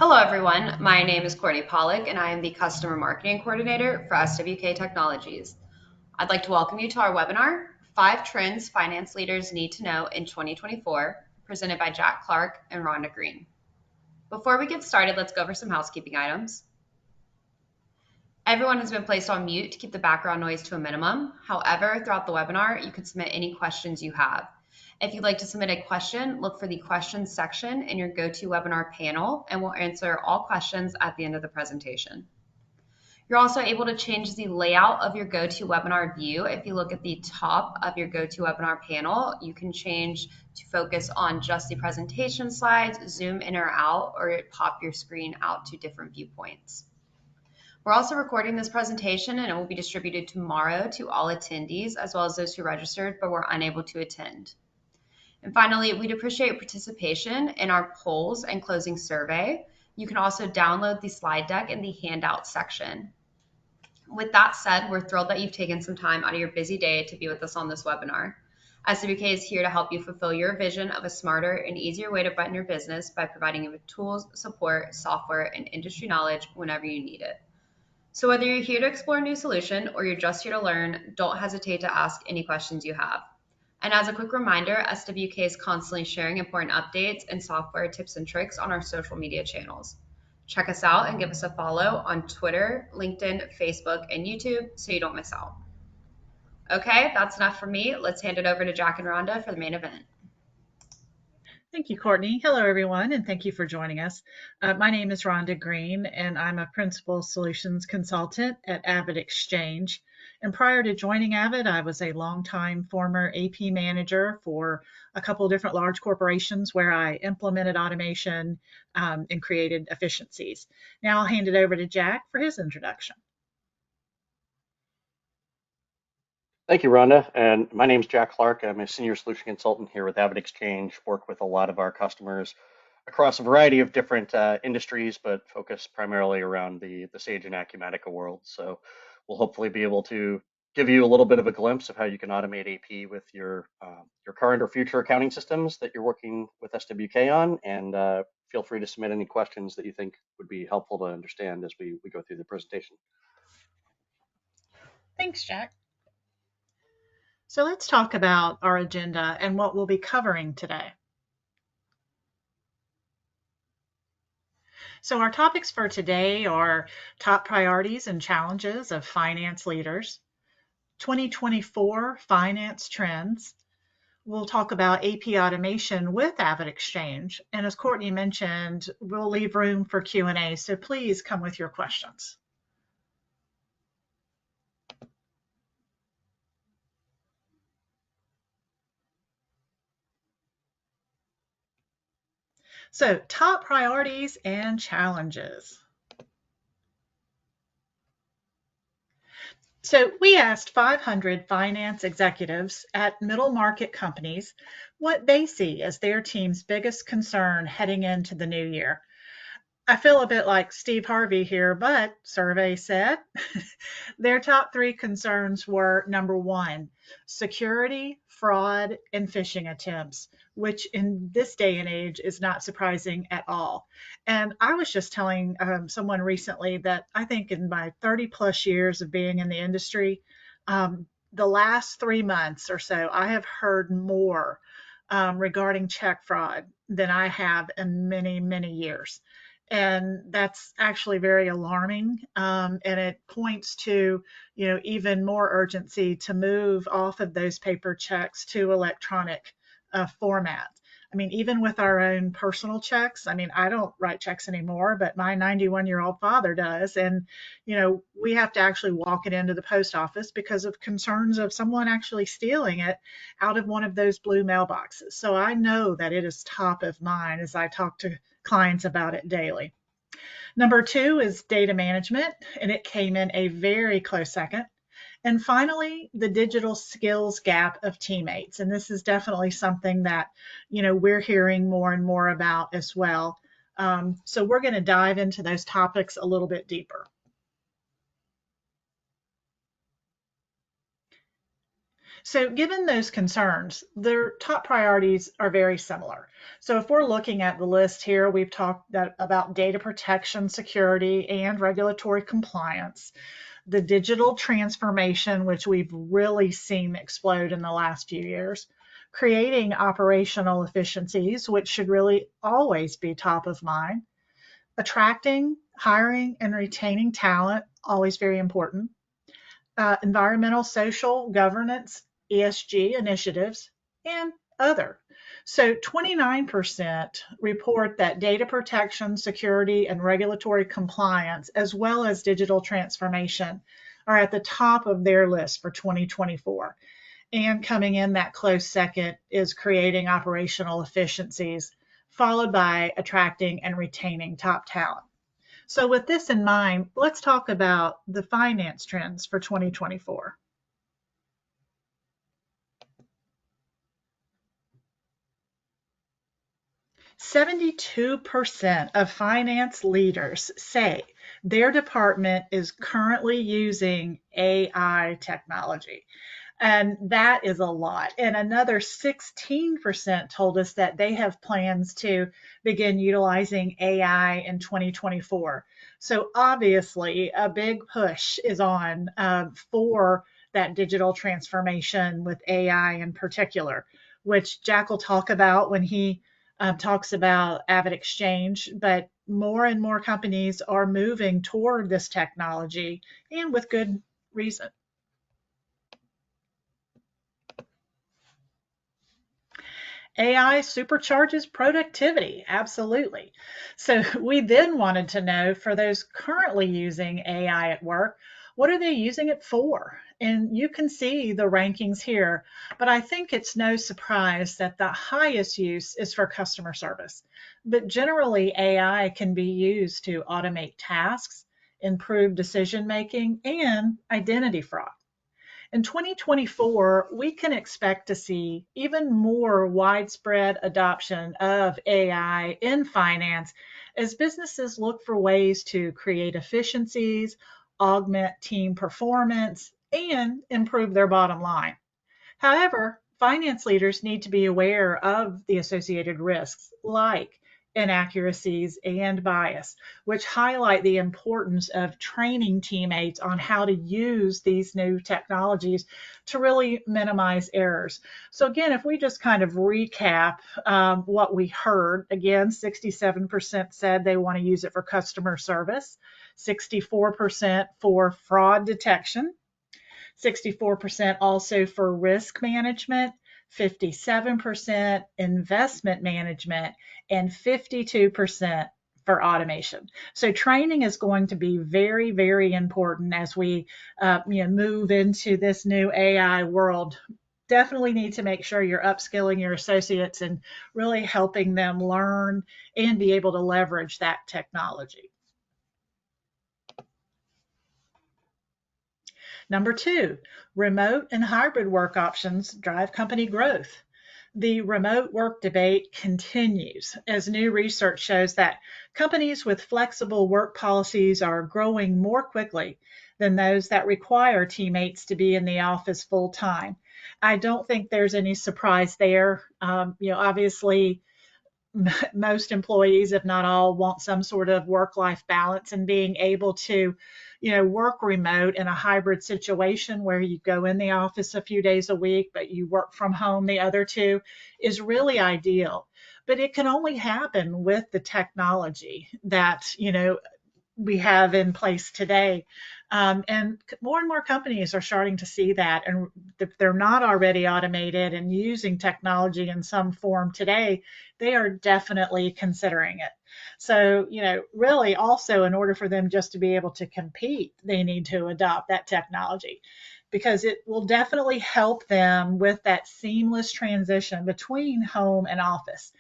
Hello, everyone. My name is Courtney Pollock, and I am the Customer Marketing Coordinator for SWK Technologies. I'd like to welcome you to our webinar, 5 Trends Finance Leaders Need to Know in 2024, presented by Jack Clark and Rhonda Green. Before we get started, let's go over some housekeeping items. Everyone has been placed on mute to keep the background noise to a minimum. However, throughout the webinar, you can submit any questions you have. If you'd like to submit a question, look for the questions section in your GoToWebinar panel, and we'll answer all questions at the end of the presentation. You're also able to change the layout of your GoToWebinar view. If you look at the top of your GoToWebinar panel, you can change to focus on just the presentation slides, zoom in or out, or pop your screen out to different viewpoints. We're also recording this presentation, and it will be distributed tomorrow to all attendees, as well as those who registered but were unable to attend. And finally, we'd appreciate your participation in our polls and closing survey. You can also download the slide deck in the handout section. With that said, we're thrilled that you've taken some time out of your busy day to be with us on this webinar. SWK is here to help you fulfill your vision of a smarter and easier way to run your business by providing you with tools, support, software, and industry knowledge whenever you need it. So whether you're here to explore a new solution or you're just here to learn, don't hesitate to ask any questions you have. And as a quick reminder, SWK is constantly sharing important updates and software tips and tricks on our social media channels. Check us out and give us a follow on Twitter, LinkedIn, Facebook, and YouTube so you don't miss out. Okay, that's enough for me. Let's hand it over to Jack and Rhonda for the main event. Thank you, Courtney. Hello, everyone, and thank you for joining us. My name is Rhonda Green, and I'm a Principal Solutions Consultant at Avid Exchange. And prior to joining Avid, I was a longtime former AP manager for a couple of different large corporations where I implemented automation and created efficiencies. Now I'll hand it over to Jack for his introduction. Thank you, Rhonda. And my name is Jack Clark. I'm a senior solution consultant here with Avid Exchange. Work with a lot of our customers across a variety of different industries, but focus primarily around the Sage and Acumatica world. So we'll hopefully be able to give you a little bit of a glimpse of how you can automate AP with your current or future accounting systems that you're working with SWK on. And feel free to submit any questions that you think would be helpful to understand as we go through the presentation. Thanks, Jack. So let's talk about our agenda and what we'll be covering today. So our topics for today are top priorities and challenges of finance leaders, 2024 finance trends. We'll talk about AP automation with Avid Exchange. And as Courtney mentioned, we'll leave room for Q&A, so please come with your questions. So, top priorities and challenges. So we asked 500 finance executives at middle market companies what they see as their team's biggest concern heading into the new year. I feel a bit like Steve Harvey here, but survey said their top 3 concerns were: number 1, security, fraud, and phishing attempts, which in this day and age is not surprising at all. And I was just telling someone recently that I think in my 30 plus years of being in the industry, the last 3 months or so, I have heard more regarding check fraud than I have in many, many years. And that's actually very alarming. And it points to, even more urgency to move off of those paper checks to electronic format. I mean, even with our own personal checks, I don't write checks anymore, but my 91-year-old father does. And, we have to actually walk it into the post office because of concerns of someone actually stealing it out of one of those blue mailboxes. So I know that it is top of mind as I talk to clients about it daily. Number 2 is data management, and it came in a very close second. And finally, the digital skills gap of teammates. And this is definitely something that, we're hearing more and more about as well. So we're going to dive into those topics a little bit deeper. So given those concerns, their top priorities are very similar. So if we're looking at the list here, we've talked about data protection, security, and regulatory compliance, the digital transformation, which we've really seen explode in the last few years, creating operational efficiencies, which should really always be top of mind, attracting, hiring, and retaining talent, always very important, environmental, social, governance, ESG initiatives, and other. So 29% report that data protection, security, and regulatory compliance, as well as digital transformation, are at the top of their list for 2024. And coming in that close second is creating operational efficiencies, followed by attracting and retaining top talent. So with this in mind, let's talk about the finance trends for 2024. 72% of finance leaders say their department is currently using AI technology. And that is a lot. And another 16% told us that they have plans to begin utilizing AI in 2024. So obviously, a big push is on for that digital transformation with AI in particular, which Jack will talk about when he talks about Avid Exchange. But more and more companies are moving toward this technology, and with good reason. AI supercharges productivity, absolutely. So we then wanted to know, for those currently using AI at work, what are they using it for? And you can see the rankings here, but I think it's no surprise that the highest use is for customer service. But generally, AI can be used to automate tasks, improve decision making, and identity fraud. In 2024, we can expect to see even more widespread adoption of AI in finance as businesses look for ways to create efficiencies, augment team performance, and improve their bottom line. However, finance leaders need to be aware of the associated risks like inaccuracies and bias, which highlight the importance of training teammates on how to use these new technologies to really minimize errors. So again, if we just kind of recap what we heard, again, 67% said they want to use it for customer service, 64% for fraud detection, 64% also for risk management, 57% investment management, and 52% for automation. So training is going to be very, very important as we move into this new AI world. Definitely need to make sure you're upskilling your associates and really helping them learn and be able to leverage that technology. Number two, remote and hybrid work options drive company growth. The remote work debate continues as new research shows that companies with flexible work policies are growing more quickly than those that require teammates to be in the office full time. I don't think there's any surprise there. Obviously, most employees, if not all, want some sort of work-life balance, and being able to, work remote in a hybrid situation where you go in the office a few days a week, but you work from home the other two is really ideal. But it can only happen with the technology that, we have in place today. And more and more companies are starting to see that. And if they're not already automated and using technology in some form today, they are definitely considering it. So, really also in order for them just to be able to compete, they need to adopt that technology because it will definitely help them with that seamless transition between home and office.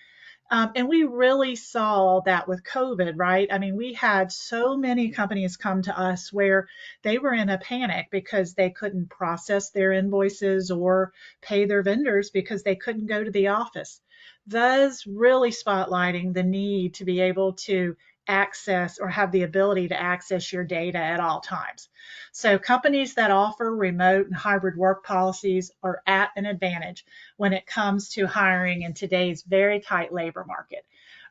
And we really saw that with COVID, right? I mean, we had so many companies come to us where they were in a panic because they couldn't process their invoices or pay their vendors because they couldn't go to the office. Thus, really spotlighting the need to be able to access or have the ability to access your data at all times. So companies that offer remote and hybrid work policies are at an advantage when it comes to hiring in today's very tight labor market.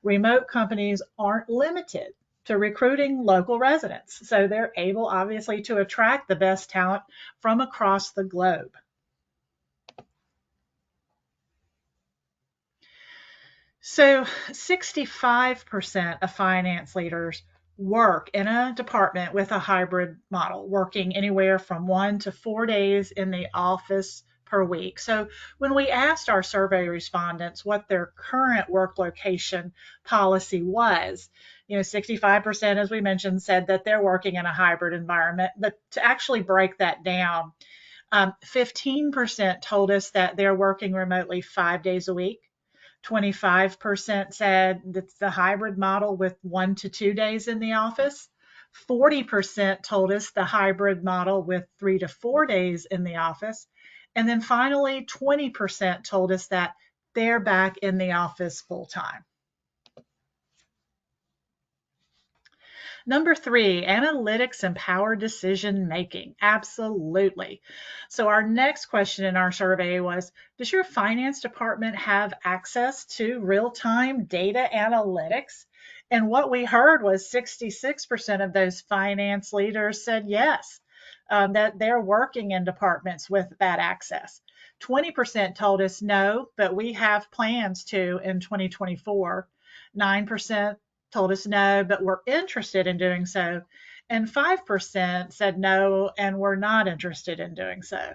Remote companies aren't limited to recruiting local residents, so they're able, obviously, to attract the best talent from across the globe. So 65% of finance leaders work in a department with a hybrid model, working anywhere from 1 to 4 days in the office per week. So when we asked our survey respondents what their current work location policy was, 65%, as we mentioned, said that they're working in a hybrid environment. But to actually break that down, 15% told us that they're working remotely 5 days a week. 25% said it's the hybrid model with 1 to 2 days in the office. 40% told us the hybrid model with 3 to 4 days in the office. And then finally, 20% told us that they're back in the office full time. Number 3, analytics empower decision making. Absolutely. So our next question in our survey was, does your finance department have access to real-time data analytics? And what we heard was 66% of those finance leaders said yes, that they're working in departments with that access. 20% told us no, but we have plans to in 2024. 9% told us no, but we're interested in doing so. And 5% said no, and we're not interested in doing so.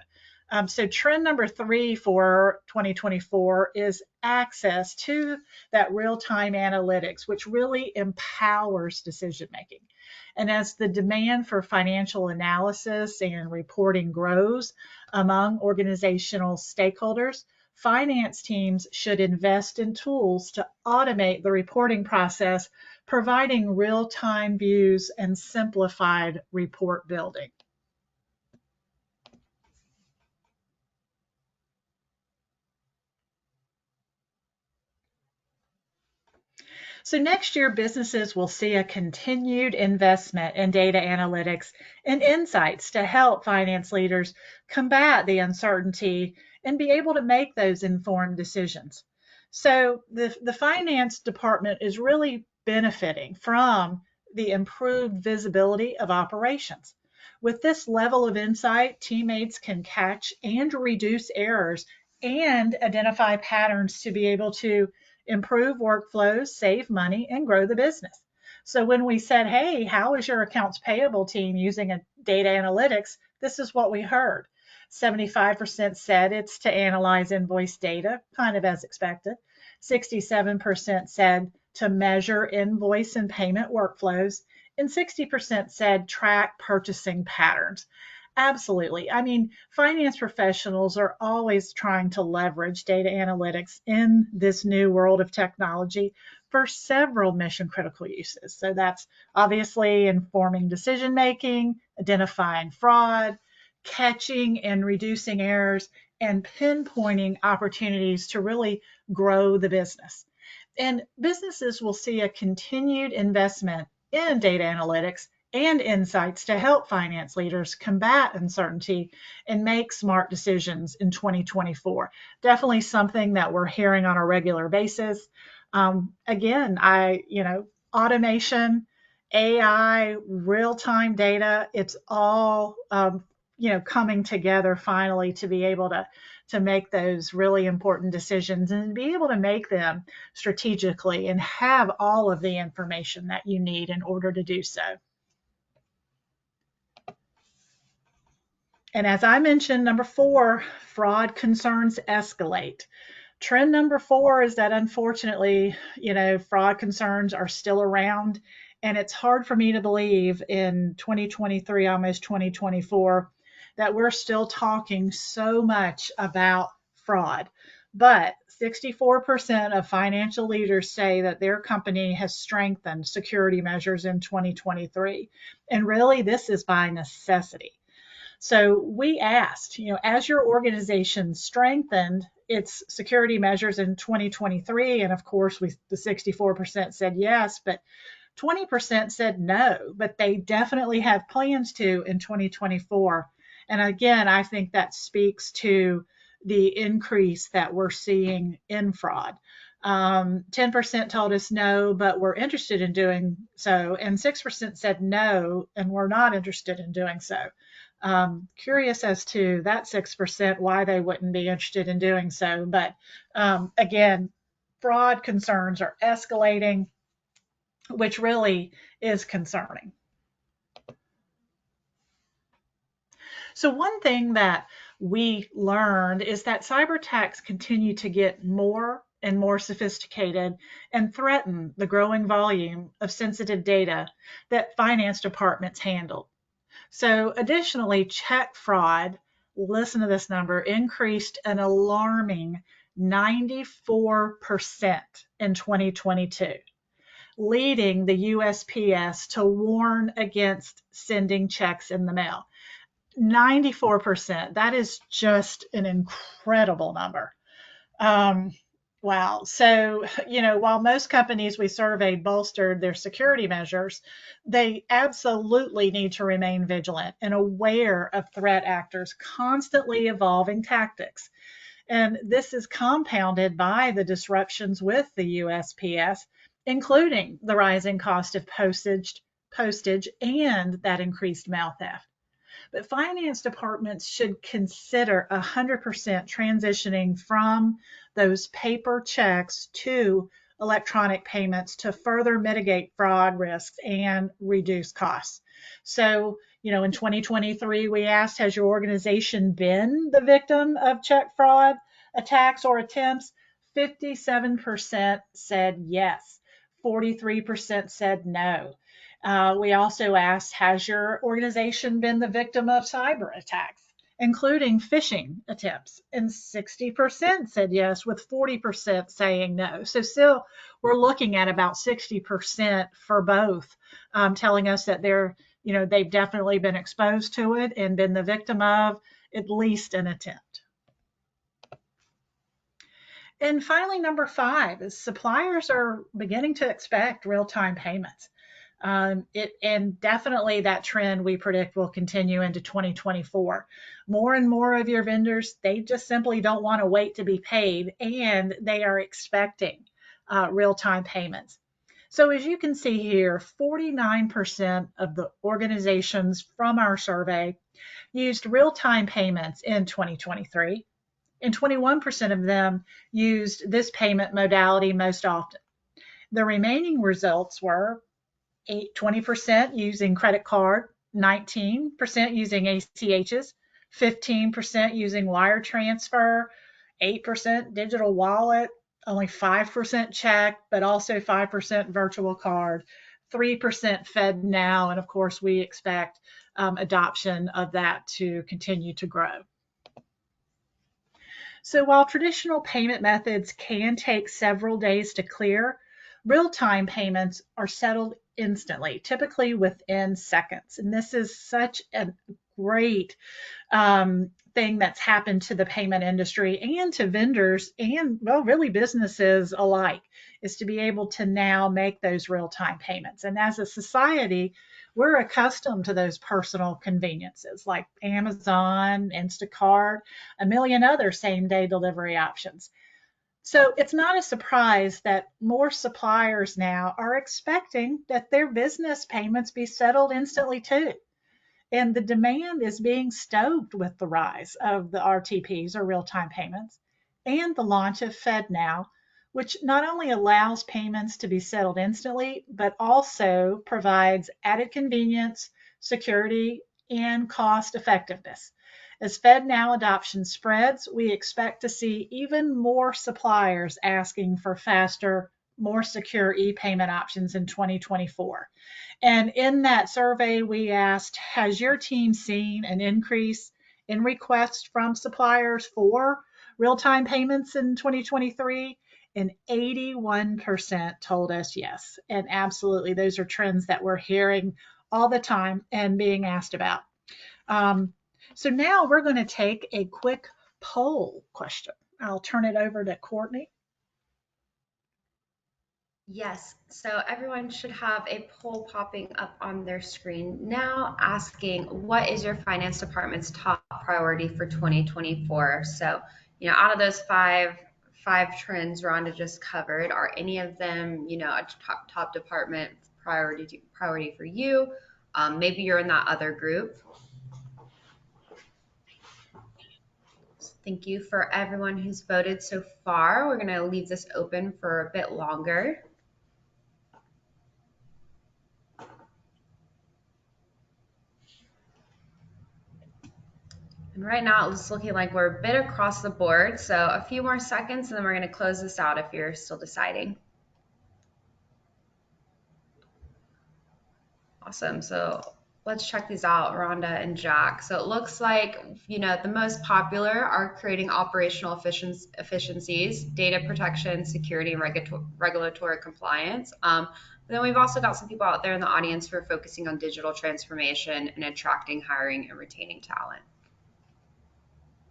So trend number 3 for 2024 is access to that real-time analytics, which really empowers decision making. And as the demand for financial analysis and reporting grows among organizational stakeholders, finance teams should invest in tools to automate the reporting process, providing real-time views and simplified report building. So next year, businesses will see a continued investment in data analytics and insights to help finance leaders combat the uncertainty and be able to make those informed decisions. So the finance department is really benefiting from the improved visibility of operations. With this level of insight, teammates can catch and reduce errors and identify patterns to be able to improve workflows, save money, and grow the business. So when we said, hey, how is your accounts payable team using a data analytics? This is what we heard. 75% said it's to analyze invoice data, kind of as expected. 67% said to measure invoice and payment workflows. And 60% said track purchasing patterns. Absolutely. I mean, finance professionals are always trying to leverage data analytics in this new world of technology for several mission critical uses. So that's obviously informing decision making, identifying fraud, catching and reducing errors, and pinpointing opportunities to really grow the business. And businesses will see a continued investment in data analytics and insights to help finance leaders combat uncertainty and make smart decisions in 2024. Definitely something that we're hearing on a regular basis. Again, automation, AI, real-time data, it's all coming together finally to be able to make those really important decisions and be able to make them strategically and have all of the information that you need in order to do so. And as I mentioned, number 4, fraud concerns escalate. Trend number 4 is that unfortunately, fraud concerns are still around. And it's hard for me to believe in 2023, almost 2024, that we're still talking so much about fraud. But 64% of financial leaders say that their company has strengthened security measures in 2023. And really, this is by necessity. So we asked, as your organization strengthened its security measures in 2023, and of course, the 64% said yes, but 20% said no, but they definitely have plans to in 2024. And again, I think that speaks to the increase that we're seeing in fraud. 10% told us no, but we're interested in doing so, and 6% said no, and we're not interested in doing so. Curious as to that 6% why they wouldn't be interested in doing so. But again, fraud concerns are escalating, which really is concerning. So one thing that we learned is that cyber attacks continue to get more and more sophisticated and threaten the growing volume of sensitive data that finance departments handle. So additionally, check fraud, listen to this number, increased an alarming 94% in 2022, leading the USPS to warn against sending checks in the mail. 94%. That is just an incredible number. Wow. So, while most companies we surveyed bolstered their security measures, they absolutely need to remain vigilant and aware of threat actors' constantly evolving tactics. And this is compounded by the disruptions with the USPS, including the rising cost of postage and that increased mail theft. But finance departments should consider 100% transitioning from those paper checks to electronic payments to further mitigate fraud risks and reduce costs. So, in 2023, we asked, has your organization been the victim of check fraud attacks or attempts? 57% said yes. 43% said no. We also asked, has your organization been the victim of cyber attacks, including phishing attempts? And 60% said yes, with 40% saying no. So still, we're looking at about 60% for both, telling us that they've definitely been exposed to it and been the victim of at least an attempt. And finally, number 5 is suppliers are beginning to expect real-time payments. And definitely that trend we predict will continue into 2024. More and more of your vendors, they just simply don't want to wait to be paid, and they are expecting real-time payments. So as you can see here, 49% of the organizations from our survey used real-time payments in 2023, and 21% of them used this payment modality most often. The remaining results were 20% using credit card, 19% using ACHs, 15% using wire transfer, 8% digital wallet, only 5% check, but also 5% virtual card, 3% FedNow, and of course we expect adoption of that to continue to grow. So while traditional payment methods can take several days to clear, real-time payments are settled instantly, typically within seconds. And this is such a great thing that's happened to the payment industry and to vendors and, well, really businesses alike, is to be able to now make those real-time payments. And as a society, we're accustomed to those personal conveniences like Amazon, Instacart, a million other same-day delivery options. So it's not a surprise that more suppliers now are expecting that their business payments be settled instantly too. And the demand is being stoked with the rise of the RTPs, or real-time payments, and the launch of FedNow, which not only allows payments to be settled instantly, but also provides added convenience, security, and cost effectiveness. As FedNow adoption spreads, we expect to see even more suppliers asking for faster, more secure e-payment options in 2024. And in that survey, we asked, has your team seen an increase in requests from suppliers for real-time payments in 2023? And 81% told us yes. And absolutely, those are trends that we're hearing all the time and being asked about. So now we're going to take a quick poll question. I'll turn it over to Courtney. Yes, so everyone should have a poll popping up on their screen now asking what is your finance department's top priority for 2024? So, out of those five trends Rhonda just covered, are any of them, a top department priority for you? Maybe you're in that other group. Thank you for everyone who's voted so far. We're going to leave this open for a bit longer. And right now it's looking like we're a bit across the board. So a few more seconds and then we're going to close this out if you're still deciding. Awesome. So let's check these out, Rhonda and Jack. So it looks like, the most popular are creating operational efficiencies, data protection, security, and regulatory compliance. Then we've also got some people out there in the audience who are focusing on digital transformation and attracting, hiring, and retaining talent.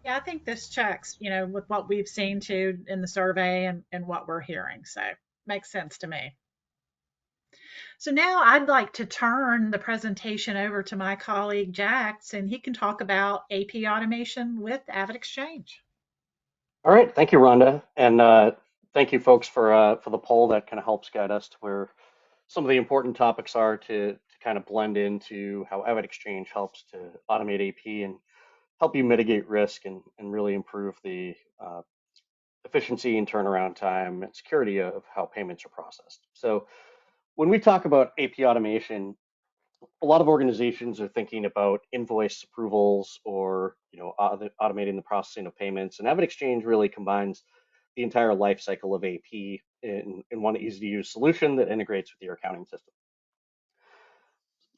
Yeah, I think this checks, with what we've seen too in the survey and what we're hearing. So makes sense to me. So now I'd like to turn the presentation over to my colleague Jax, and he can talk about AP automation with AvidXchange. All right, thank you, Rhonda, and thank you, folks, for the poll that kind of helps guide us to where some of the important topics are to kind of blend into how AvidXchange helps to automate AP and help you mitigate risk and really improve the efficiency and turnaround time and security of how payments are processed. So when we talk about AP automation, a lot of organizations are thinking about invoice approvals or automating the processing of payments. And AvidXchange really combines the entire life cycle of AP in one easy to use solution that integrates with your accounting system.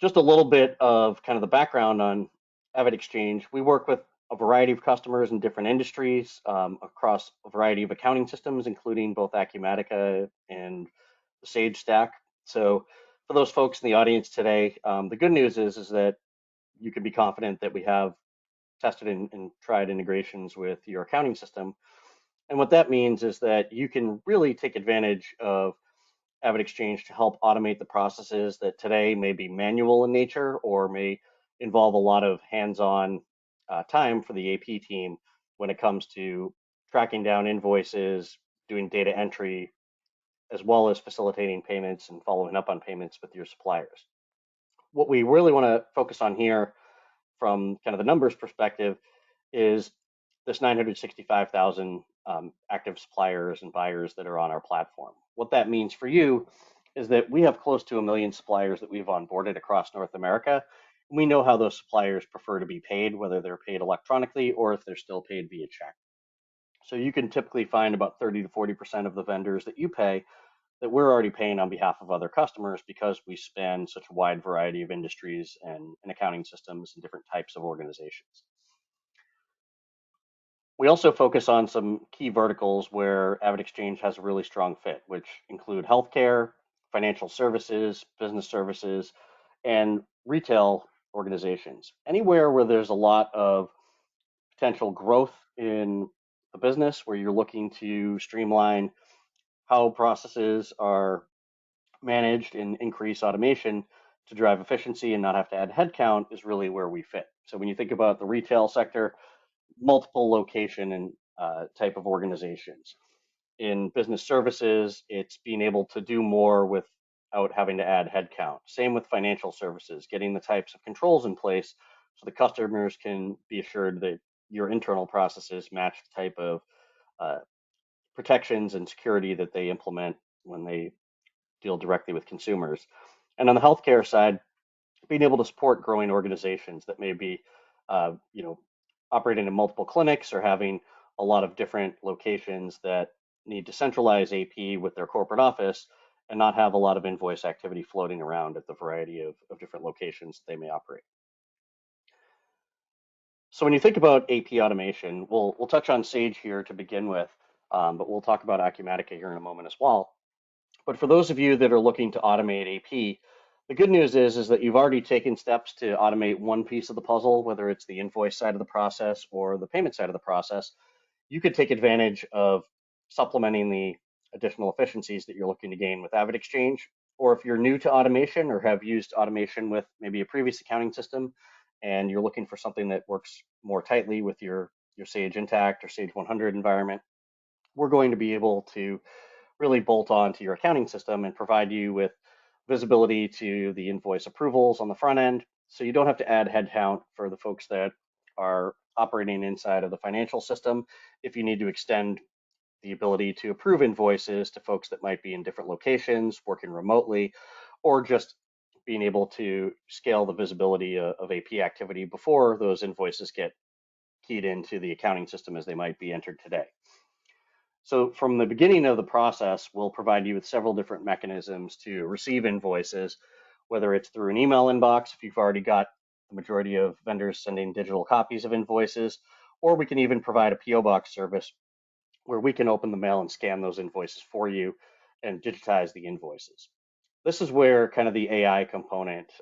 Just a little bit of kind of the background on AvidXchange. We work with a variety of customers in different industries across a variety of accounting systems, including both Acumatica and the Sage stack. So for those folks in the audience today, the good news is that you can be confident that we have tested and tried integrations with your accounting system. And what that means is that you can really take advantage of AvidXchange to help automate the processes that today may be manual in nature or may involve a lot of hands-on time for the AP team when it comes to tracking down invoices, doing data entry, as well as facilitating payments and following up on payments with your suppliers. What we really want to focus on here from kind of the numbers perspective is this 965,000 active suppliers and buyers that are on our platform. What that means for you is that we have close to 1 million suppliers that we've onboarded across North America. We know how those suppliers prefer to be paid, whether they're paid electronically or if they're still paid via check. So you can typically find about 30 to 40% of the vendors that you pay that we're already paying on behalf of other customers because we span such a wide variety of industries and accounting systems and different types of organizations. We also focus on some key verticals where AvidXchange has a really strong fit, which include healthcare, financial services, business services, and retail organizations. Anywhere where there's a lot of potential growth in the business, where you're looking to streamline how processes are managed and increase automation to drive efficiency and not have to add headcount, is really where we fit. So when you think about the retail sector, multiple location and type of organizations. In business services, it's being able to do more without having to add headcount. Same with financial services, getting the types of controls in place so the customers can be assured that your internal processes match the type of uh, protections and security that they implement when they deal directly with consumers. And on the healthcare side, being able to support growing organizations that may be, uh, you know, operating in multiple clinics or having a lot of different locations that need to centralize AP with their corporate office and not have a lot of invoice activity floating around at the variety of different locations they may operate. So when you think about AP automation, we'll touch on Sage here to begin with, but we'll talk about Acumatica here in a moment as well. But for those of you that are looking to automate AP, the good news is that you've already taken steps to automate one piece of the puzzle, whether it's the invoice side of the process or the payment side of the process. You could take advantage of supplementing the additional efficiencies that you're looking to gain with AvidXchange, or if you're new to automation or have used automation with maybe a previous accounting system and you're looking for something that works more tightly with your Sage Intacct or Sage 100 environment, we're going to be able to really bolt on to your accounting system and provide you with visibility to the invoice approvals on the front end. So you don't have to add headcount for the folks that are operating inside of the financial system if you need to extend the ability to approve invoices to folks that might be in different locations, working remotely, or just being able to scale the visibility of AP activity before those invoices get keyed into the accounting system as they might be entered today. So from the beginning of the process, we'll provide you with several different mechanisms to receive invoices, whether it's through an email inbox, if you've already got the majority of vendors sending digital copies of invoices, or we can even provide a PO box service where we can open the mail and scan those invoices for you and digitize the invoices. This is where kind of the AI component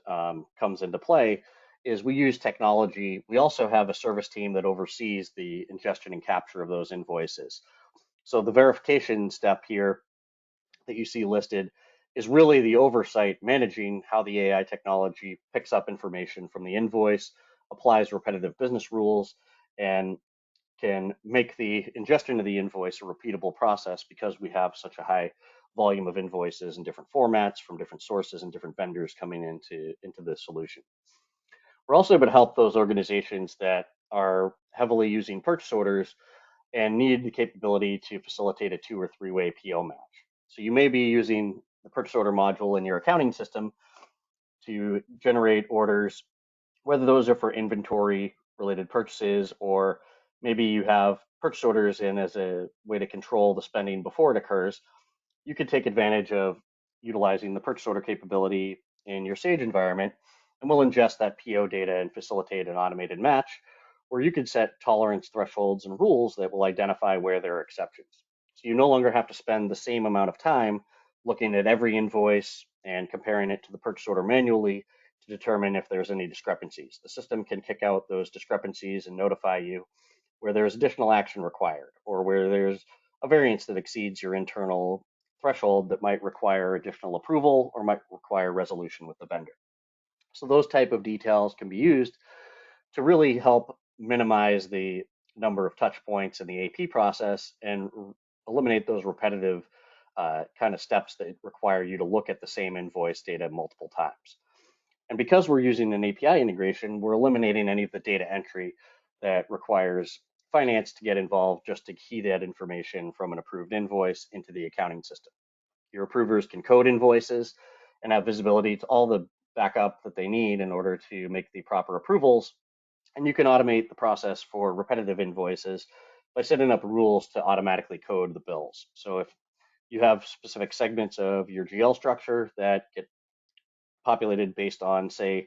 comes into play. Is we use technology. We also have a service team that oversees the ingestion and capture of those invoices. So the verification step here that you see listed is really the oversight managing how the AI technology picks up information from the invoice, applies repetitive business rules, and can make the ingestion of the invoice a repeatable process because we have such a high volume of invoices in different formats from different sources and different vendors coming into the solution. We're also able to help those organizations that are heavily using purchase orders and need the capability to facilitate a 2 or 3-way PO match. So you may be using the purchase order module in your accounting system to generate orders, whether those are for inventory related purchases, or maybe you have purchase orders in as a way to control the spending before it occurs. You could take advantage of utilizing the purchase order capability in your Sage environment, and we'll ingest that PO data and facilitate an automated match where you could set tolerance thresholds and rules that will identify where there are exceptions. So you no longer have to spend the same amount of time looking at every invoice and comparing it to the purchase order manually to determine if there's any discrepancies. The system can kick out those discrepancies and notify you where there's additional action required or where there's a variance that exceeds your internal threshold that might require additional approval or might require resolution with the vendor. So those type of details can be used to really help minimize the number of touch points in the AP process and eliminate those repetitive kind of steps that require you to look at the same invoice data multiple times. And because we're using an API integration, we're eliminating any of the data entry that requires finance to get involved just to key that information from an approved invoice into the accounting system. Your approvers can code invoices and have visibility to all the backup that they need in order to make the proper approvals. And you can automate the process for repetitive invoices by setting up rules to automatically code the bills. So if you have specific segments of your GL structure that get populated based on, say,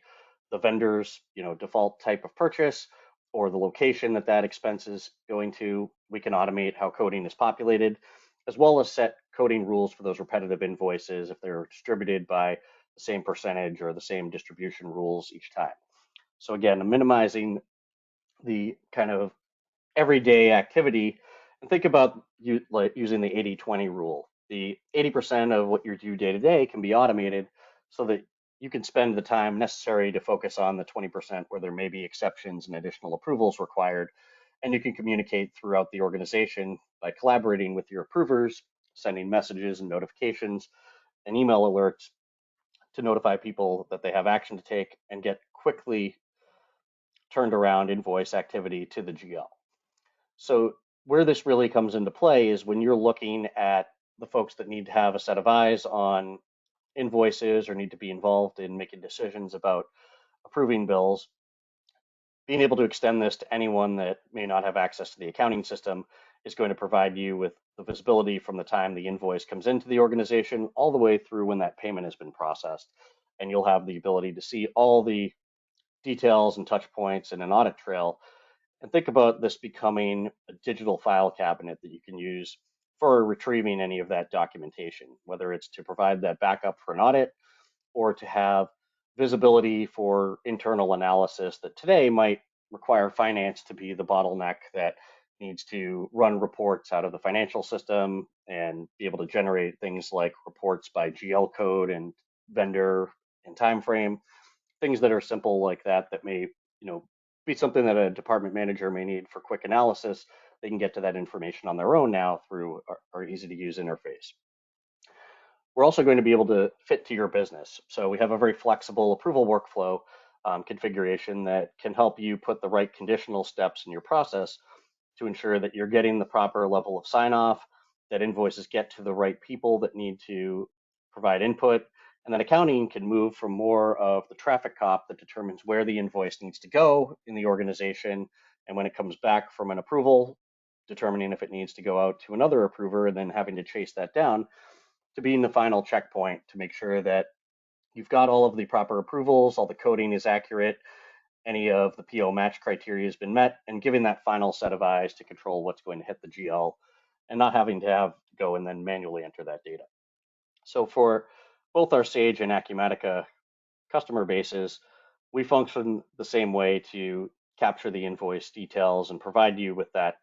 the vendor's default type of purchase or the location that that expense is going to, we can automate how coding is populated, as well as set coding rules for those repetitive invoices if they're distributed by the same percentage or the same distribution rules each time. So again, minimizing the kind of everyday activity, and think about you like using the 80-20 rule. The 80% of what you do day to day can be automated so that you can spend the time necessary to focus on the 20% where there may be exceptions and additional approvals required. And you can communicate throughout the organization by collaborating with your approvers, sending messages and notifications and email alerts to notify people that they have action to take and get quickly turned around invoice activity to the GL. So where this really comes into play is when you're looking at the folks that need to have a set of eyes on invoices or need to be involved in making decisions about approving bills, being able to extend this to anyone that may not have access to the accounting system is going to provide you with the visibility from the time the invoice comes into the organization all the way through when that payment has been processed. And you'll have the ability to see all the details and touch points in an audit trail. And think about this becoming a digital file cabinet that you can use for retrieving any of that documentation, whether it's to provide that backup for an audit or to have visibility for internal analysis that today might require finance to be the bottleneck that needs to run reports out of the financial system and be able to generate things like reports by GL code and vendor and time frame, things that are simple like that that may, be something that a department manager may need for quick analysis. They can get to that information on their own now through our easy to use interface. We're also going to be able to fit to your business. So we have a very flexible approval workflow configuration that can help you put the right conditional steps in your process to ensure that you're getting the proper level of sign off, that invoices get to the right people that need to provide input, and that accounting can move from more of the traffic cop that determines where the invoice needs to go in the organization. And when it comes back from an approval, determining if it needs to go out to another approver and then having to chase that down, to being the final checkpoint to make sure that you've got all of the proper approvals, all the coding is accurate, any of the PO match criteria has been met, and giving that final set of eyes to control what's going to hit the GL and not having to have to go and then manually enter that data. So for both our Sage and Acumatica customer bases, we function the same way to capture the invoice details and provide you with that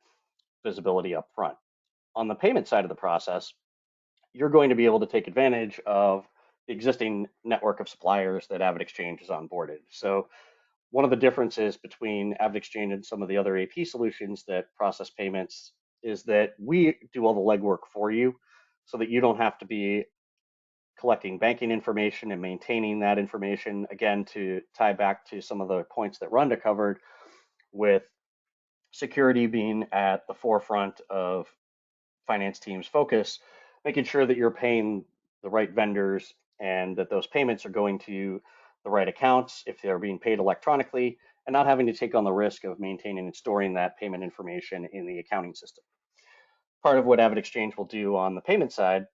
visibility up front. On the payment side of the process, you're going to be able to take advantage of the existing network of suppliers that AvidXchange has onboarded. So one of the differences between AvidXchange and some of the other AP solutions that process payments is that we do all the legwork for you so that you don't have to be collecting banking information and maintaining that information. Again, to tie back to some of the points that Rhonda covered, with security being at the forefront of finance team's focus, making sure that you're paying the right vendors and that those payments are going to the right accounts if they're being paid electronically, and not having to take on the risk of maintaining and storing that payment information in the accounting system. Part of what AvidXchange will do on the payment side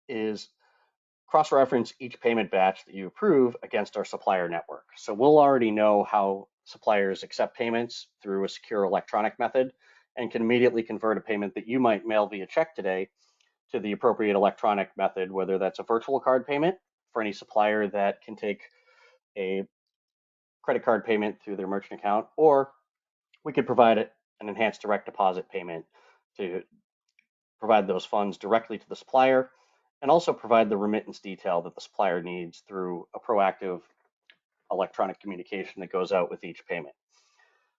is cross-reference each payment batch that you approve against our supplier network. So we'll already know how suppliers accept payments through a secure electronic method and can immediately convert a payment that you might mail via check today to the appropriate electronic method, whether that's a virtual card payment for any supplier that can take a credit card payment through their merchant account, or we could provide an enhanced direct deposit payment to provide those funds directly to the supplier and also provide the remittance detail that the supplier needs through a proactive electronic communication that goes out with each payment.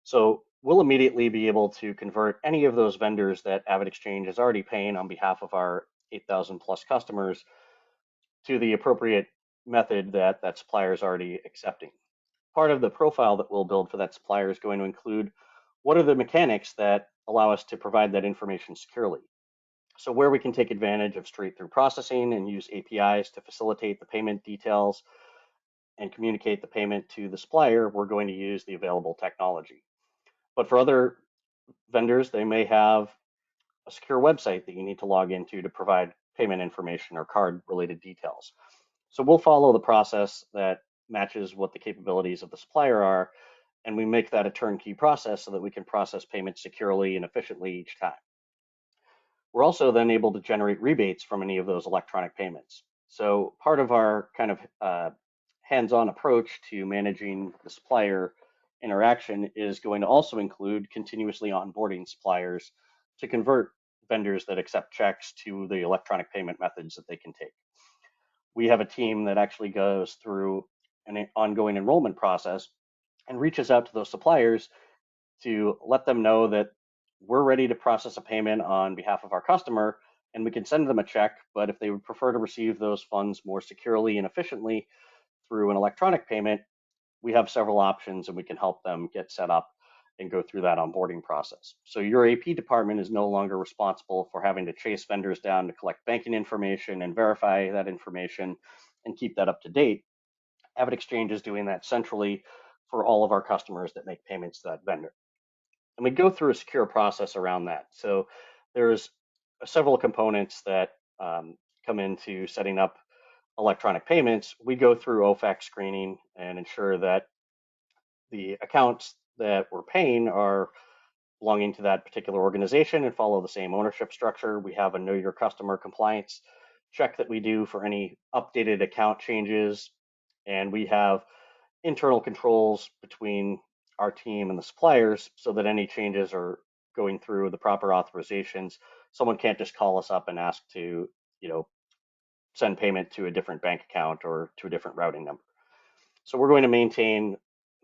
So we'll immediately be able to convert any of those vendors that AvidXchange is already paying on behalf of our 8,000 plus customers to the appropriate method that that supplier is already accepting. Part of the profile that we'll build for that supplier is going to include what are the mechanics that allow us to provide that information securely. So where we can take advantage of straight through processing and use APIs to facilitate the payment details and communicate the payment to the supplier, we're going to use the available technology. But for other vendors, they may have a secure website that you need to log into to provide payment information or card related details. So we'll follow the process that matches what the capabilities of the supplier are, and we make that a turnkey process so that we can process payments securely and efficiently each time. We're also then able to generate rebates from any of those electronic payments. So part of our kind of hands-on approach to managing the supplier interaction is going to also include continuously onboarding suppliers to convert vendors that accept checks to the electronic payment methods that they can take. We have a team that actually goes through an ongoing enrollment process and reaches out to those suppliers to let them know that we're ready to process a payment on behalf of our customer and we can send them a check, but if they would prefer to receive those funds more securely and efficiently through an electronic payment, we have several options and we can help them get set up and go through that onboarding process. So your AP department is no longer responsible for having to chase vendors down to collect banking information and verify that information and keep that up to date. AvidXchange is doing that centrally for all of our customers that make payments to that vendor. And we go through a secure process around that. So there's several components that come into setting up electronic payments. We go through OFAC screening and ensure that the accounts that we're paying are belonging to that particular organization and follow the same ownership structure. We have a know your customer compliance check that we do for any updated account changes. And we have internal controls between our team and the suppliers so that any changes are going through the proper authorizations. Someone can't just call us up and ask to, you know, send payment to a different bank account or to a different routing number. So we're going to maintain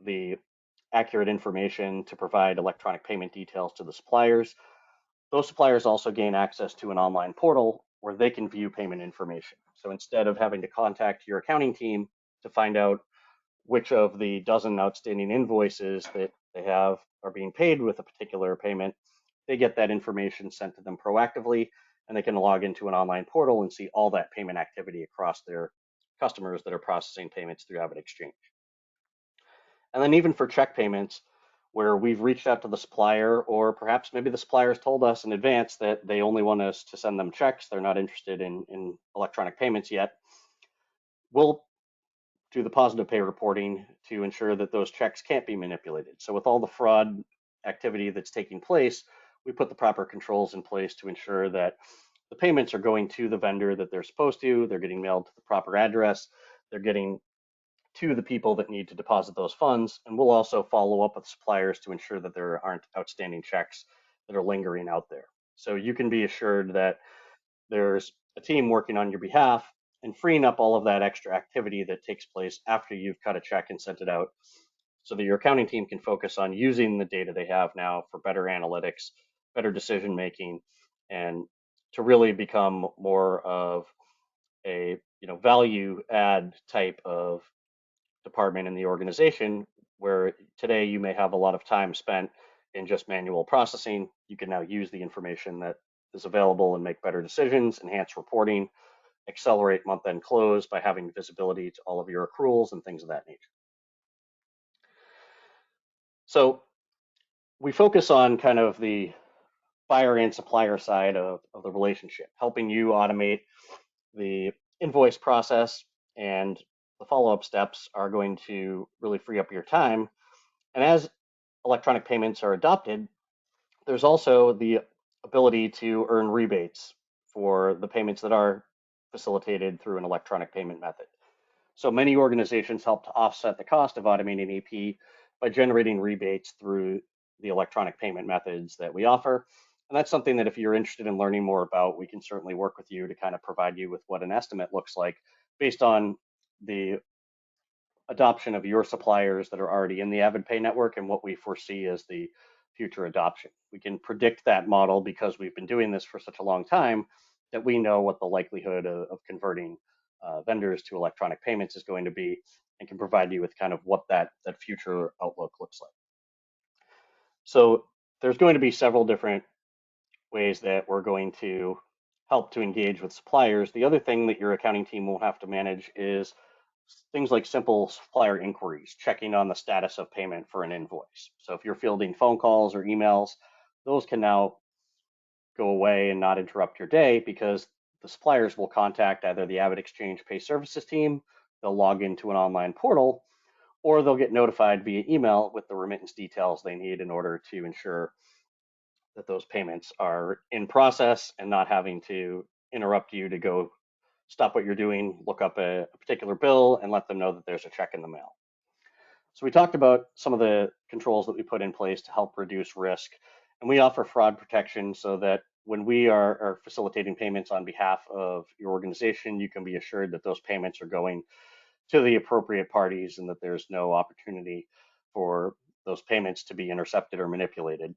the accurate information to provide electronic payment details to the suppliers. Those suppliers also gain access to an online portal where they can view payment information. So instead of having to contact your accounting team to find out which of the dozen outstanding invoices that they have are being paid with a particular payment, they get that information sent to them proactively, and they can log into an online portal and see all that payment activity across their customers that are processing payments through AvidXchange. And then even for check payments, where we've reached out to the supplier, or perhaps maybe the supplier has told us in advance that they only want us to send them checks, they're not interested in electronic payments yet, we'll do the positive pay reporting to ensure that those checks can't be manipulated. So with all the fraud activity that's taking place, we put the proper controls in place to ensure that the payments are going to the vendor that they're supposed to, they're getting mailed to the proper address, they're getting to the people that need to deposit those funds. And we'll also follow up with suppliers to ensure that there aren't outstanding checks that are lingering out there. So you can be assured that there's a team working on your behalf and freeing up all of that extra activity that takes place after you've cut a check and sent it out, so that your accounting team can focus on using the data they have now for better analytics, better decision making, and to really become more of a, value add type of department in the organization, where today you may have a lot of time spent in just manual processing. You can now use the information that is available and make better decisions, enhance reporting, accelerate month-end close by having visibility to all of your accruals and things of that nature. So we focus on kind of the buyer and supplier side of the relationship, helping you automate the invoice process, and the follow-up steps are going to really free up your time. And as electronic payments are adopted, there's also the ability to earn rebates for the payments that are facilitated through an electronic payment method. So many organizations help to offset the cost of automating AP by generating rebates through the electronic payment methods that we offer. And that's something that if you're interested in learning more about, we can certainly work with you to kind of provide you with what an estimate looks like based on the adoption of your suppliers that are already in the AvidPay network and what we foresee as the future adoption. We can predict that model because we've been doing this for such a long time that we know what the likelihood of converting vendors to electronic payments is going to be, and can provide you with kind of what that future outlook looks like. So there's going to be several different ways that we're going to help to engage with suppliers. The other thing that your accounting team will have to manage is things like simple supplier inquiries, checking on the status of payment for an invoice. So if you're fielding phone calls or emails, those can now go away and not interrupt your day, because the suppliers will contact either the AvidXchange Pay Services team, they'll log into an online portal, or they'll get notified via email with the remittance details they need in order to ensure that those payments are in process and not having to interrupt you to go stop what you're doing, look up a particular bill, and let them know that there's a check in the mail. So we talked about some of the controls that we put in place to help reduce risk, and we offer fraud protection so that when we are facilitating payments on behalf of your organization, you can be assured that those payments are going to the appropriate parties and that there's no opportunity for those payments to be intercepted or manipulated.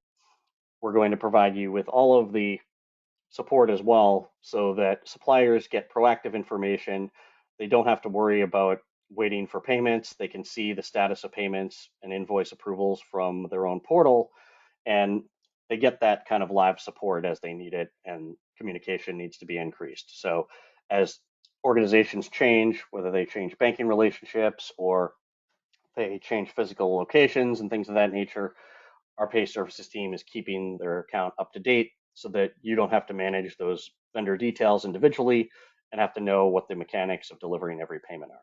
We're going to provide you with all of the support as well, so that suppliers get proactive information. They don't have to worry about waiting for payments. They can see the status of payments and invoice approvals from their own portal, and they get that kind of live support as they need it, and communication needs to be increased. So as organizations change, whether they change banking relationships or they change physical locations and things of that nature, our pay services team is keeping their account up to date so that you don't have to manage those vendor details individually and have to know what the mechanics of delivering every payment are.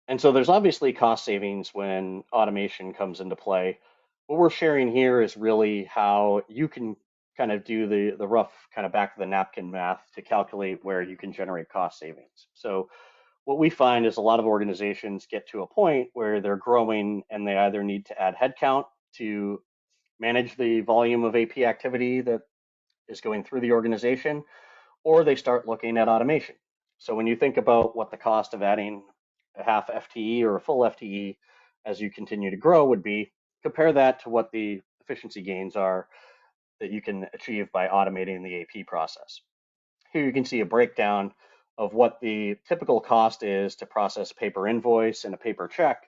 And so there's obviously cost savings when automation comes into play. What we're sharing here is really how you can kind of do the rough kind of back of the napkin math to calculate where you can generate cost savings. So what we find is a lot of organizations get to a point where they're growing and they either need to add headcount to manage the volume of AP activity that is going through the organization, or they start looking at automation. So when you think about what the cost of adding a half FTE or a full FTE as you continue to grow would be, compare that to what the efficiency gains are that you can achieve by automating the AP process. Here you can see a breakdown of what the typical cost is to process a paper invoice and a paper check,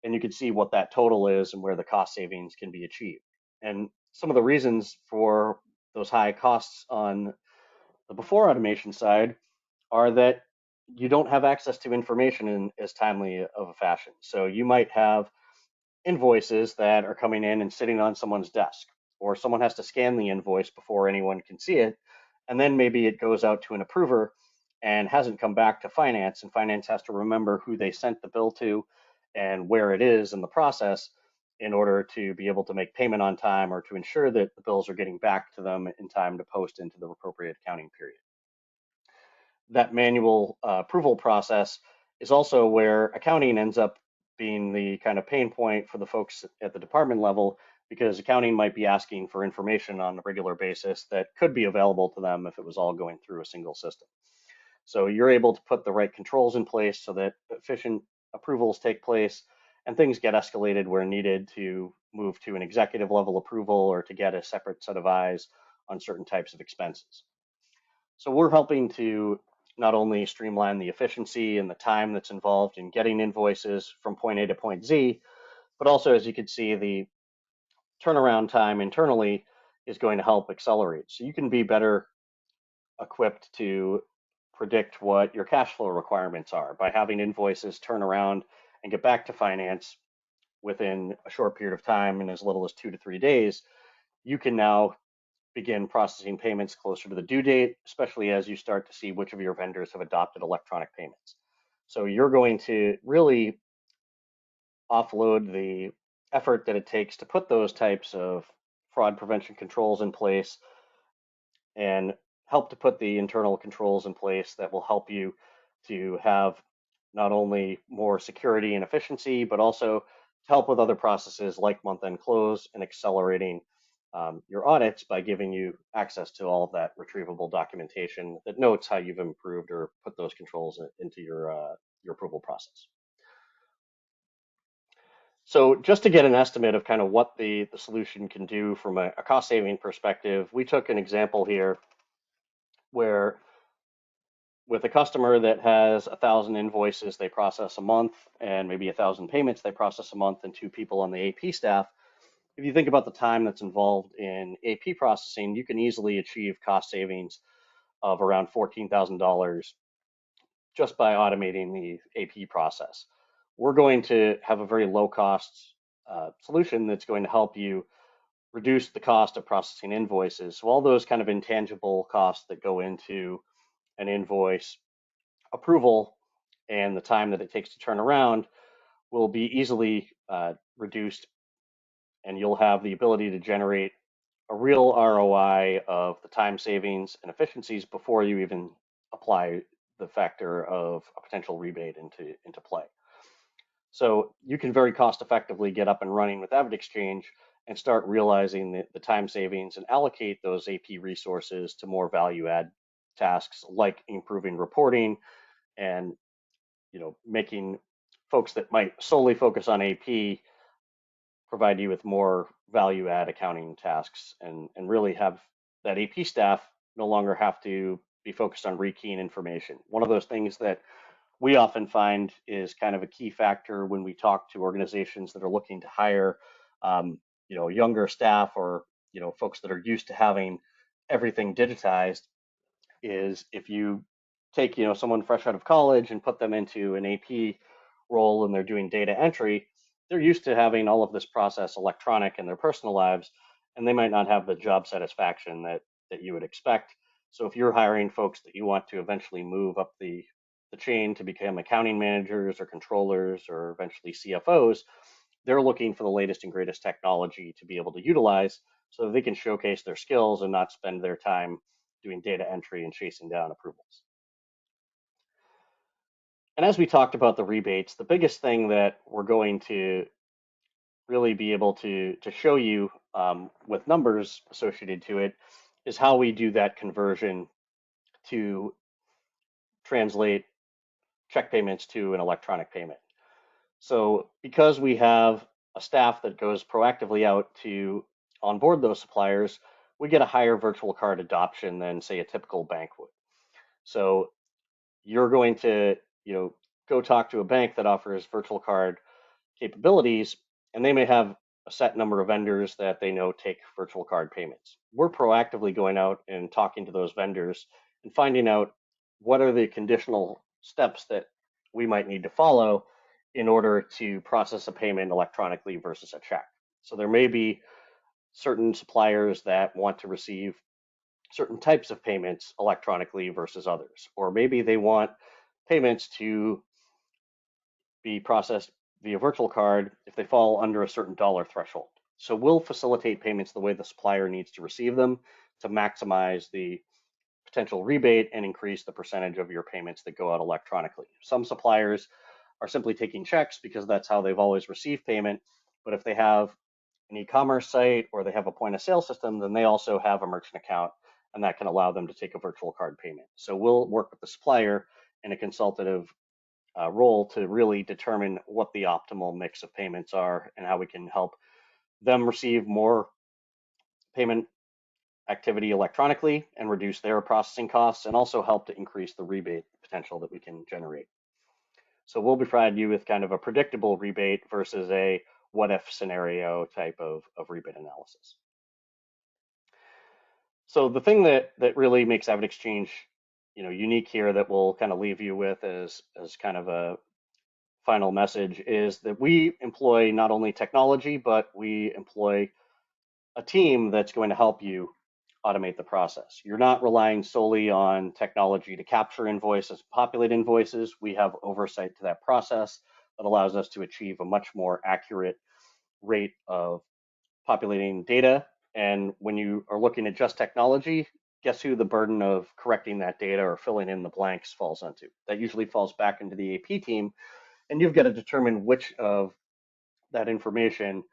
and you can see what that total is and where the cost savings can be achieved. And some of the reasons for those high costs on the before automation side are that you don't have access to information in as timely of a fashion. So you might have invoices that are coming in and sitting on someone's desk, or someone has to scan the invoice before anyone can see it. And then maybe it goes out to an approver and hasn't come back to finance, and finance has to remember who they sent the bill to and where it is in the process in order to be able to make payment on time or to ensure that the bills are getting back to them in time to post into the appropriate accounting period. That manual approval process is also where accounting ends up being the kind of pain point for the folks at the department level, because accounting might be asking for information on a regular basis that could be available to them if it was all going through a single system. So you're able to put the right controls in place so that efficient approvals take place and things get escalated where needed to move to an executive level approval or to get a separate set of eyes on certain types of expenses. So we're helping to not only streamline the efficiency and the time that's involved in getting invoices from point A to point Z, but also, as you can see, the turnaround time internally is going to help accelerate. So you can be better equipped to predict what your cash flow requirements are by having invoices turn around and get back to finance within a short period of time in as little as 2 to 3 days. You can now begin processing payments closer to the due date, especially as you start to see which of your vendors have adopted electronic payments. So you're going to really offload the effort that it takes to put those types of fraud prevention controls in place and help to put the internal controls in place that will help you to have not only more security and efficiency, but also to help with other processes like month-end close and accelerating your audits by giving you access to all of that retrievable documentation that notes how you've improved or put those controls into your approval process. So just to get an estimate of kind of what the solution can do from a cost saving perspective, we took an example here where with a customer that has 1,000 invoices they process a month and maybe 1,000 payments they process a month and 2 people on the AP staff, if you think about the time that's involved in AP processing, you can easily achieve cost savings of around $14,000 just by automating the AP process. We're going to have a very low cost solution that's going to help you reduce the cost of processing invoices. So all those kind of intangible costs that go into an invoice approval and the time that it takes to turn around will be easily reduced, and you'll have the ability to generate a real ROI of the time savings and efficiencies before you even apply the factor of a potential rebate into play. So you can very cost effectively get up and running with AvidXchange and start realizing the time savings and allocate those AP resources to more value add tasks like improving reporting and making folks that might solely focus on AP provide you with more value add accounting tasks and really have that AP staff no longer have to be focused on rekeying information. One of those things that we often find is kind of a key factor when we talk to organizations that are looking to hire younger staff or folks that are used to having everything digitized is if you take someone fresh out of college and put them into an AP role and they're doing data entry, they're used to having all of this process electronic in their personal lives, and they might not have the job satisfaction that you would expect. So if you're hiring folks that you want to eventually move up the chain to become accounting managers or controllers or eventually CFOs, they're looking for the latest and greatest technology to be able to utilize so that they can showcase their skills and not spend their time doing data entry and chasing down approvals. And as we talked about the rebates, the biggest thing that we're going to really be able to show you with numbers associated to it is how we do that conversion to translate check payments to an electronic payment. So because we have a staff that goes proactively out to onboard those suppliers, we get a higher virtual card adoption than say a typical bank would. So you're going to, go talk to a bank that offers virtual card capabilities, and they may have a set number of vendors that they know take virtual card payments. We're proactively going out and talking to those vendors and finding out what are the conditional steps that we might need to follow in order to process a payment electronically versus a check. So there may be certain suppliers that want to receive certain types of payments electronically versus others, or maybe they want payments to be processed via virtual card if they fall under a certain dollar threshold. So we'll facilitate payments the way the supplier needs to receive them to maximize the potential rebate and increase the percentage of your payments that go out electronically. Some suppliers are simply taking checks because that's how they've always received payment. But if they have an e-commerce site or they have a point of sale system, then they also have a merchant account, and that can allow them to take a virtual card payment. So we'll work with the supplier in a consultative role to really determine what the optimal mix of payments are and how we can help them receive more payment activity electronically and reduce their processing costs, and also help to increase the rebate potential that we can generate. So we'll provide you with kind of a predictable rebate versus a what if scenario type of rebate analysis. So the thing that really makes AvidXchange unique here, that we'll kind of leave you with as kind of a final message, is that we employ not only technology, but we employ a team that's going to help you automate the process. You're not relying solely on technology to capture invoices, populate invoices. We have oversight to that process that allows us to achieve a much more accurate rate of populating data. And when you are looking at just technology, guess who the burden of correcting that data or filling in the blanks falls onto? That usually falls back into the AP team, and you've got to determine which of that information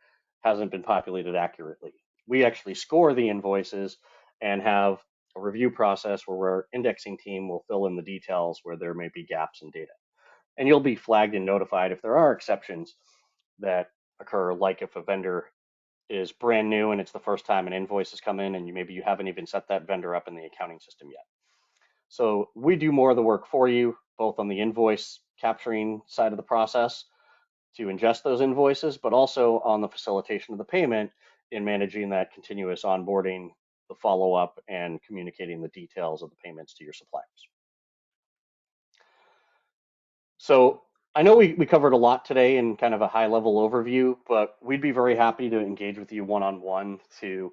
hasn't been populated accurately. We actually score the invoices and have a review process where our indexing team will fill in the details where there may be gaps in data. And you'll be flagged and notified if there are exceptions that occur, like if a vendor is brand new and it's the first time an invoice has come in and maybe you haven't even set that vendor up in the accounting system yet. So we do more of the work for you, both on the invoice capturing side of the process to ingest those invoices, but also on the facilitation of the payment in managing that continuous onboarding, the follow-up, and communicating the details of the payments to your suppliers. So I know we covered a lot today in kind of a high-level overview, but we'd be very happy to engage with you one-on-one to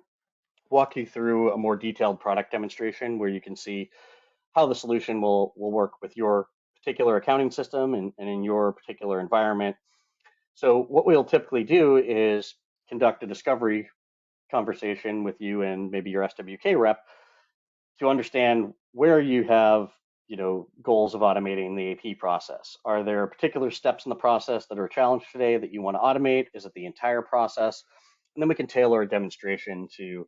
walk you through a more detailed product demonstration where you can see how the solution will work with your particular accounting system and in your particular environment. So what we'll typically do is conduct a discovery conversation with you and maybe your SWK rep to understand where you have, goals of automating the AP process. Are there particular steps in the process that are a challenge today that you want to automate? Is it the entire process? And then we can tailor a demonstration to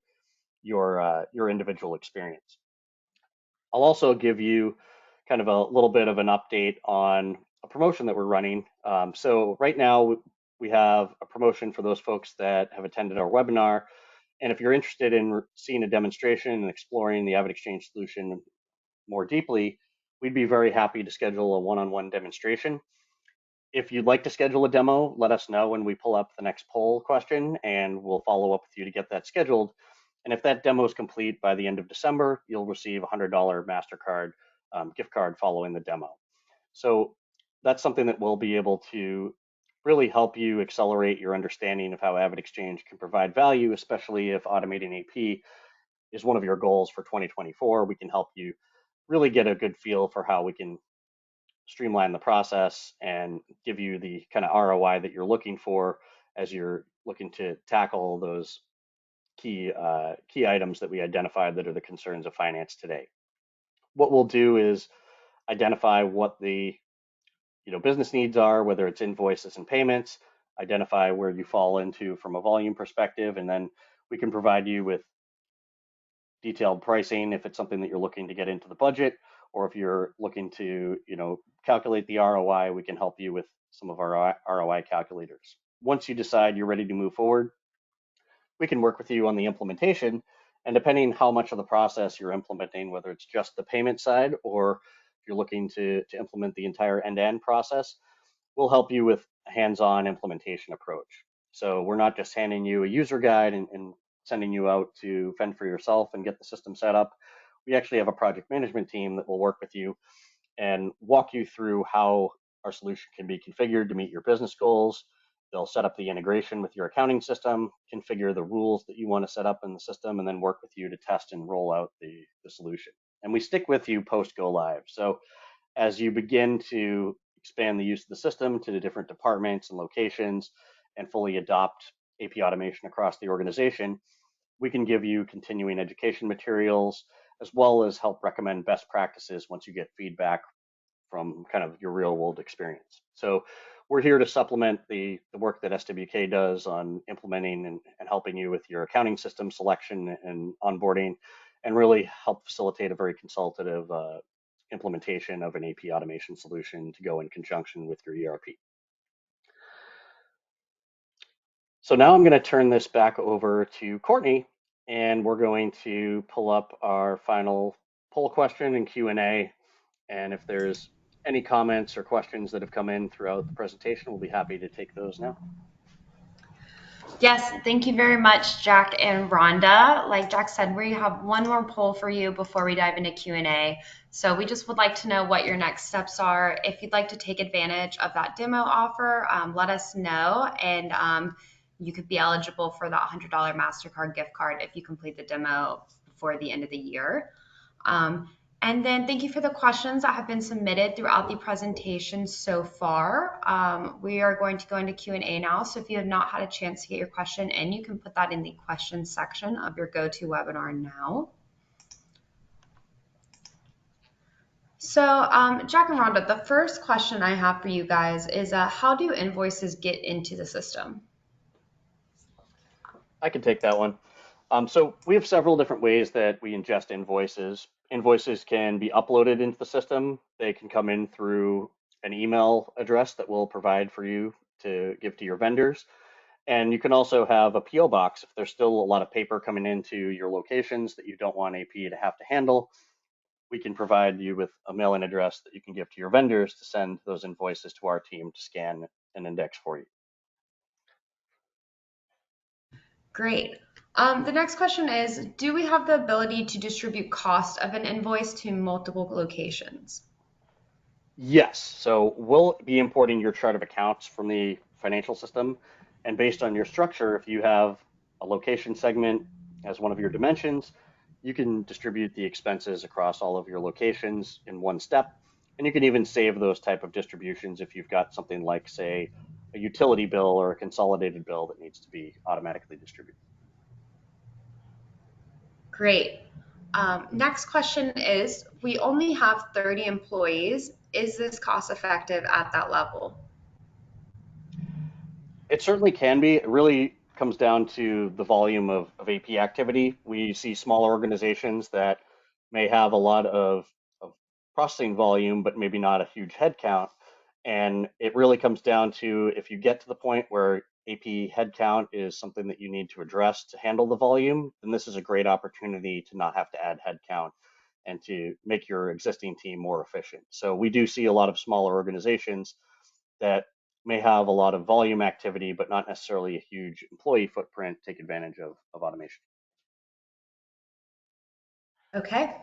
your individual experience. I'll also give you kind of a little bit of an update on a promotion that we're running. So right now we have a promotion for those folks that have attended our webinar. And if you're interested in seeing a demonstration and exploring the AvidXchange solution more deeply, we'd be very happy to schedule a one-on-one demonstration. If you'd like to schedule a demo, let us know when we pull up the next poll question, and we'll follow up with you to get that scheduled. And if that demo is complete by the end of December, you'll receive a $100 MasterCard gift card following the demo. So that's something that we'll be able to really help you accelerate your understanding of how AvidXchange can provide value, especially if automating AP is one of your goals for 2024. We can help you really get a good feel for how we can streamline the process and give you the kind of ROI that you're looking for as you're looking to tackle those key items that we identified that are the concerns of finance today. What we'll do is identify what the business needs are, whether it's invoices and payments, identify where you fall into from a volume perspective, and then we can provide you with detailed pricing if it's something that you're looking to get into the budget, or if you're looking to, calculate the ROI, we can help you with some of our ROI calculators. Once you decide you're ready to move forward, we can work with you on the implementation. And depending how much of the process you're implementing, whether it's just the payment side or if you're looking to implement the entire end-to-end process, we'll help you with a hands-on implementation approach. So we're not just handing you a user guide and sending you out to fend for yourself and get the system set up. We actually have a project management team that will work with you and walk you through how our solution can be configured to meet your business goals. They'll set up the integration with your accounting system, configure the rules that you want to set up in the system, and then work with you to test and roll out the solution. And we stick with you post go live. So as you begin to expand the use of the system to the different departments and locations and fully adopt AP automation across the organization, we can give you continuing education materials as well as help recommend best practices once you get feedback from kind of your real world experience. So we're here to supplement the work that SWK does on implementing and helping you with your accounting system selection and onboarding, and really help facilitate a very consultative implementation of an AP automation solution to go in conjunction with your ERP. So now I'm going to turn this back over to Courtney, and we're going to pull up our final poll question and Q&A. And if there's any comments or questions that have come in throughout the presentation, we'll be happy to take those now. Yes, thank you very much, Jack and Rhonda. Like Jack said, we have one more poll for you before we dive into Q&A. So we just would like to know what your next steps are. If you'd like to take advantage of that demo offer, let us know, and you could be eligible for that $100 MasterCard gift card if you complete the demo before the end of the year. And then thank you for the questions that have been submitted throughout the presentation so far. We are going to go into Q&A now. So if you have not had a chance to get your question in, you can put that in the questions section of your GoToWebinar now. So Jack and Rhonda, the first question I have for you guys is how do invoices get into the system? I can take that one. So we have several different ways that we ingest invoices. Invoices can be uploaded into the system. They can come in through an email address that we'll provide for you to give to your vendors. And you can also have a PO box if there's still a lot of paper coming into your locations that you don't want AP to have to handle. We can provide you with a mailing address that you can give to your vendors to send those invoices to our team to scan and index for you. Great. The next question is, do we have the ability to distribute cost of an invoice to multiple locations? Yes. So we'll be importing your chart of accounts from the financial system. And based on your structure, if you have a location segment as one of your dimensions, you can distribute the expenses across all of your locations in one step. And you can even save those type of distributions if you've got something like, say, a utility bill or a consolidated bill that needs to be automatically distributed. Great. Next question is, we only have 30 employees. Is this cost effective at that level? It certainly can be. It really comes down to the volume of AP activity. We see smaller organizations that may have a lot of processing volume, but maybe not a huge headcount. And it really comes down to if you get to the point where AP headcount is something that you need to address to handle the volume, then this is a great opportunity to not have to add headcount and to make your existing team more efficient. So we do see a lot of smaller organizations that may have a lot of volume activity, but not necessarily a huge employee footprint, take advantage of automation. Okay.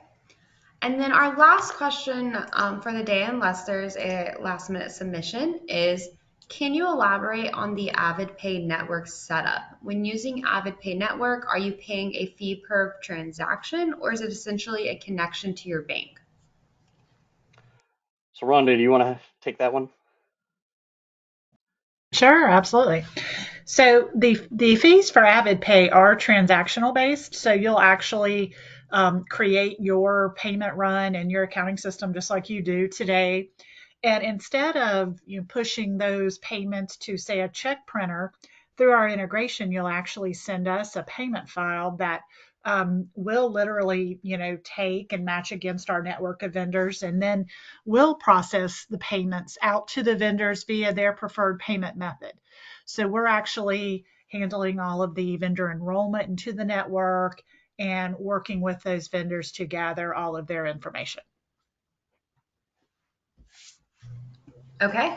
And then our last question for the day, unless there's a last minute submission, is can you elaborate on the AvidPay network setup? When using AvidPay network, are you paying a fee per transaction, or is it essentially a connection to your bank? So Rhonda, do you want to take that one? Sure, absolutely. So the fees for AvidPay are transactional based. So you'll actually create your payment run and your accounting system just like you do today. And instead of pushing those payments to, say, a check printer, through our integration, you'll actually send us a payment file that will literally, take and match against our network of vendors, and then we'll process the payments out to the vendors via their preferred payment method. So we're actually handling all of the vendor enrollment into the network and working with those vendors to gather all of their information. Okay.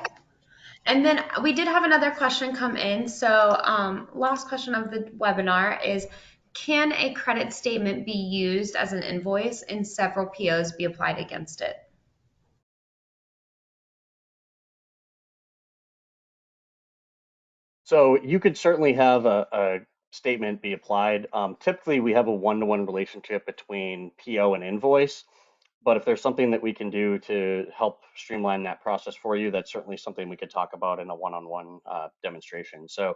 And then we did have another question come in. So last question of the webinar is, can a credit statement be used as an invoice and several POs be applied against it? So you could certainly have a statement be applied. Typically, we have a one-to-one relationship between PO and invoice, but if there's something that we can do to help streamline that process for you, that's certainly something we could talk about in a one-on-one demonstration. So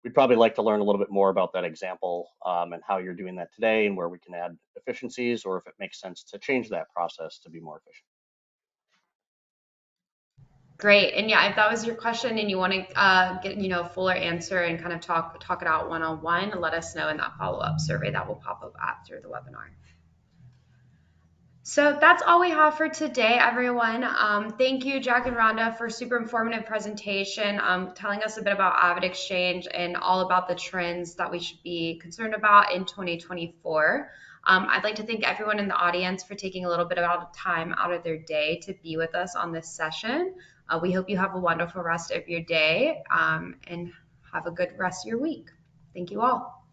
we'd probably like to learn a little bit more about that example and how you're doing that today and where we can add efficiencies, or if it makes sense to change that process to be more efficient. Great. And yeah, if that was your question and you want to get a fuller answer and kind of talk it out one-on-one, let us know in that follow-up survey that will pop up after the webinar. So that's all we have for today, everyone. Thank you, Jack and Rhonda, for a super informative presentation, telling us a bit about AvidXchange and all about the trends that we should be concerned about in 2024. I'd like to thank everyone in the audience for taking a little bit of time out of their day to be with us on this session. We hope you have a wonderful rest of your day and have a good rest of your week. Thank you all.